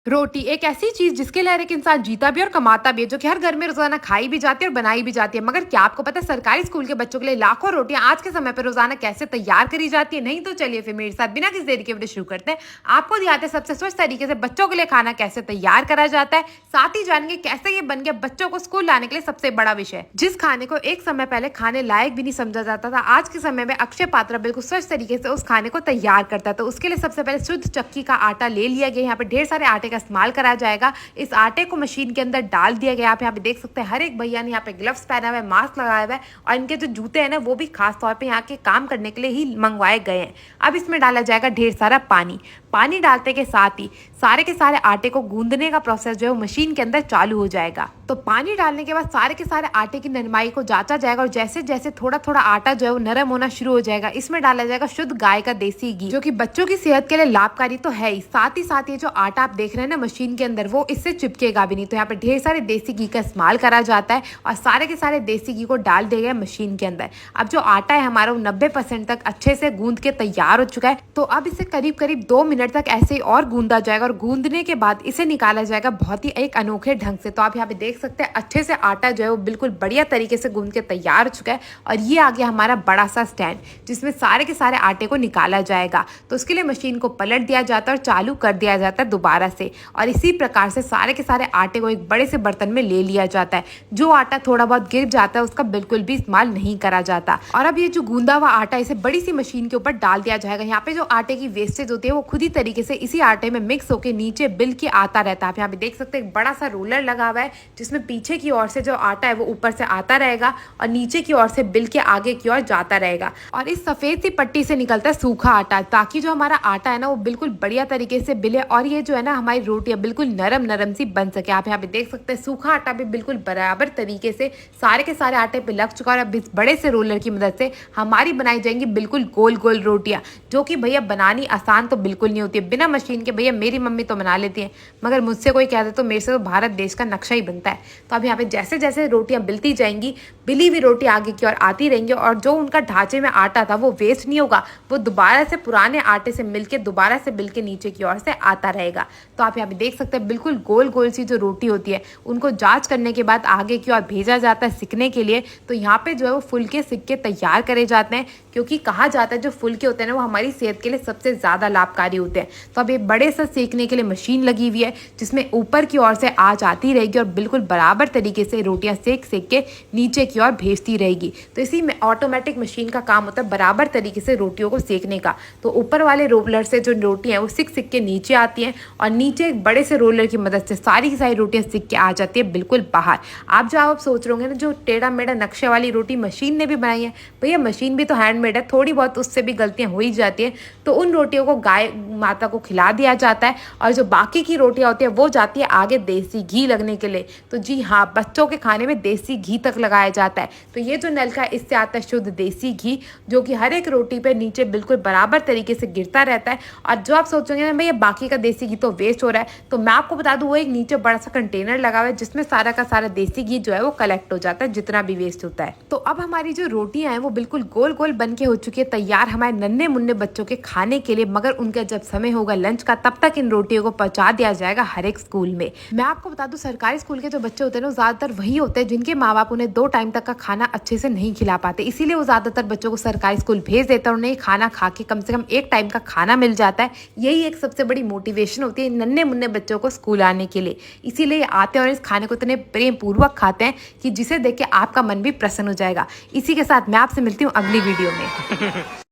रोटी एक ऐसी चीज जिसके लिए हर एक इंसान जीता भी और कमाता भी है, जो कि हर घर में रोजाना खाई भी जाती है और बनाई भी जाती है। मगर क्या आपको पता है सरकारी स्कूल के बच्चों के लिए लाखों रोटियां आज के समय पर रोजाना कैसे तैयार करी जाती है? नहीं तो चलिए फिर मेरे साथ बिना किसी देरी के वीडियो शुरू करते हैं। आपको दिखाते हैं सबसे स्वच्छ तरीके से बच्चों के लिए खाना कैसे तैयार करा जाता है, साथ ही जानेंगे कैसे ये बन गया बच्चों को स्कूल लाने के लिए सबसे बड़ा विषय। जिस खाने को एक समय पहले खाने लायक भी नहीं समझा जाता था, आज के समय में अक्षय पात्रा बिल्कुल स्वच्छ तरीके से उस खाने को तैयार करता है। तो उसके लिए सबसे पहले शुद्ध चक्की का आटा ले लिया गया। यहाँ पे ढेर सारे आटे का इस्तेमाल करा जाएगा। इस आटे को मशीन के अंदर डाल दिया गया। आप यहाँ पे देख सकते हैं हर एक भैया ने यहाँ पे ग्लव्स पहना हुआ है, मास्क लगाया हुआ है और इनके जो जूते हैं ना वो भी खास तौर पे यहाँ के काम करने के लिए ही मंगवाए गए हैं। अब इसमें डाला जाएगा ढेर सारा पानी। पानी डालते के साथ ही सारे के सारे आटे को गूंदने का प्रोसेस जो है मशीन के अंदर चालू हो जाएगा। तो पानी डालने के बाद सारे के सारे आटे की नरमाई को जांचा जाएगा और जैसे जैसे थोड़ा थोड़ा आटा जो है वो नरम होना शुरू हो जाएगा, इसमें डाला जाएगा शुद्ध गाय का देसी घी, जो कि बच्चों की सेहत के लिए लाभकारी तो है ही, साथ ही ये जो आटा आप देख रहे हैं ना मशीन के अंदर वो इससे चिपकेगा भी नहीं। तो यहाँ पे ढेर सारे देसी घी का इस्तेमाल करा जाता है और सारे के सारे देसी घी को डाल दिया गया मशीन के अंदर। अब जो आटा है हमारा वो 90% तक अच्छे से गूंद के तैयार हो चुका है। तो अब इसे करीब करीब 2 मिनट तक ऐसे ही और गूंदा जाएगा और गूंदने के बाद इसे निकाला जाएगा बहुत ही एक अनोखे ढंग से। तो आप यहाँ पे देख सकते हैं अच्छे से आटा जो है वो बिल्कुल बढ़िया तरीके से गूंद के तैयार हो चुका है। और ये आ गया हमारा बड़ा सा स्टैंड जिसमें सारे के सारे आटे को निकाला जाएगा। तो उसके लिए मशीन को पलट दिया जाता है और चालू कर दिया जाता है दोबारा से, और इसी प्रकार से सारे के सारे आटे को एक बड़े से बर्तन में ले लिया जाता है। जो आटा थोड़ा बहुत गिर जाता है उसका बिल्कुल भी इस्तेमाल नहीं करा जाता। और अब ये जो गूंदा हुआ आटा इसे बड़ी सी मशीन के ऊपर डाल दिया जाएगा। यहाँ पे जो आटे की वेस्टेज होती है वो खुद ही तरीके से इसी आटे में मिक्स होकर नीचे बिल के आता रहता है। आप यहाँ पे देख सकते हैं एक बड़ा सा रोलर लगा हुआ है जिसमें पीछे की ओर से जो आटा है वो ऊपर से आता रहेगा और नीचे की ओर से बिल के आगे की ओर जाता रहेगा। और इस सफेद सी पट्टी से निकलता है सूखा आटा, ताकि जो हमारा आटा है ना वो बिल्कुल बढ़िया तरीके से बिले और ये जो है ना हमारी रोटियां बिल्कुल नरम नरम सी बन सके। आप यहाँ पे देख सकते हैं सूखा आटा भी बिल्कुल बराबर तरीके से सारे के सारे आटे पे लग चुका है। और अब इस बड़े से रोलर की मदद से हमारी बनाई जाएंगी बिल्कुल गोल गोल रोटियां, जो कि भैया बनानी आसान तो बिल्कुल नहीं होती है। बिना मशीन के भैया मेरी मम्मी तो बना लेती है, मगर मुझसे कोई कहता तो मेरे से तो भारत देश का नक्शा ही बनता है। तो अब यहाँ पे जैसे जैसे रोटियां बिलती जाएंगी, बिली हुई रोटी आगे की ओर आती रहेंगी और जो उनका ढांचे में आटा था वो वेस्ट नहीं होगा, वो दोबारा से पुराने आटे से मिलके दोबारा से बिल के नीचे की ओर से आता रहेगा। तो आप यहाँ पे देख सकते हैं बिल्कुल गोल गोल सी जो रोटी होती है उनको जांच करने के बाद आगे की ओर भेजा जाता है सिकने के लिए। तो यहाँ पे जो है वो फुलके सिक्के तैयार करे जाते हैं, क्योंकि कहा जाता है जो फुलके होते हैं ना वो हमारी सेहत के लिए सबसे ज़्यादा लाभकारी होते हैं। तो अब ये बड़े से सेकने के लिए मशीन लगी हुई है जिसमें ऊपर की ओर से आँच आती रहेगी और बिल्कुल बराबर तरीके से रोटियाँ सेक सेक के नीचे की ओर भेजती रहेगी। तो इसी में ऑटोमेटिक मशीन का काम होता है बराबर तरीके से रोटियों को सेकने का। तो ऊपर वाले रोलर से जो रोटियाँ हैं वो सिक सिक के नीचे आती हैं और नीचे एक बड़े से रोलर की मदद से सारी की सारी रोटियाँ सिक के आ जाती है बिल्कुल बाहर। आप सोच रहे होंगे ना जो टेढ़ा मेढ़ा नक्शे वाली रोटी मशीन ने भी बनाई है, भैया मशीन भी तो हैंडमेड है, थोड़ी बहुत उससे भी गलतियाँ हो ही जाती हैं। तो उन रोटियों को गाय माता को खिला दिया जाता है और जो बाकी की रोटियाँ होती है वो जाती है आगे देसी घी लगने के लिए। तो जी हाँ, बच्चों के खाने में देसी घी तक लगाया जाता है। तो ये जो नलका है इससे आता है शुद्ध देसी घी, जो कि हर एक रोटी पे नीचे बिल्कुल बराबर तरीके से गिरता रहता है। और जो आप सोचोगे ना भैया बाकी का देसी घी तो वेस्ट हो रहा है, तो मैं आपको बता दूं वो एक नीचे बड़ा सा कंटेनर लगा हुआ है जिसमें सारा का सारा देसी घी जो है वो कलेक्ट हो जाता है जितना भी वेस्ट होता है। तो अब हमारी जो रोटियां हैं वो बिल्कुल गोल गोल बन के हो चुकी है तैयार हमारे नन्हे मुन्ने बच्चों के खाने के लिए। मगर उनका जब समय होगा लंच का तब तक इन रोटियों को पहुंचा दिया जाएगा हर एक स्कूल में। मैं आपको बता दूं सरकारी स्कूल के जो बच्चे होते हैं ना ज्यादातर वही होते हैं जिनके माँ बाप उन्हें 2 टाइम तक का खाना अच्छे से नहीं खिला पाते, इसीलिए वो ज्यादातर बच्चों को सरकारी स्कूल भेज देता है। उन्हें खाना खा के कम से कम 1 टाइम का खाना मिल जाता है। यही एक सबसे बड़ी मोटिवेशन होती है नन्हे मुन्ने बच्चों को स्कूल आने के लिए। इसीलिए आते हैं और इस खाने को इतने प्रेम पूर्वक खाते हैं कि जिसे देख के आपका मन भी प्रसन्न हो जाएगा। इसी के साथ मैं आपसे मिलती हूँ अगली वीडियो में।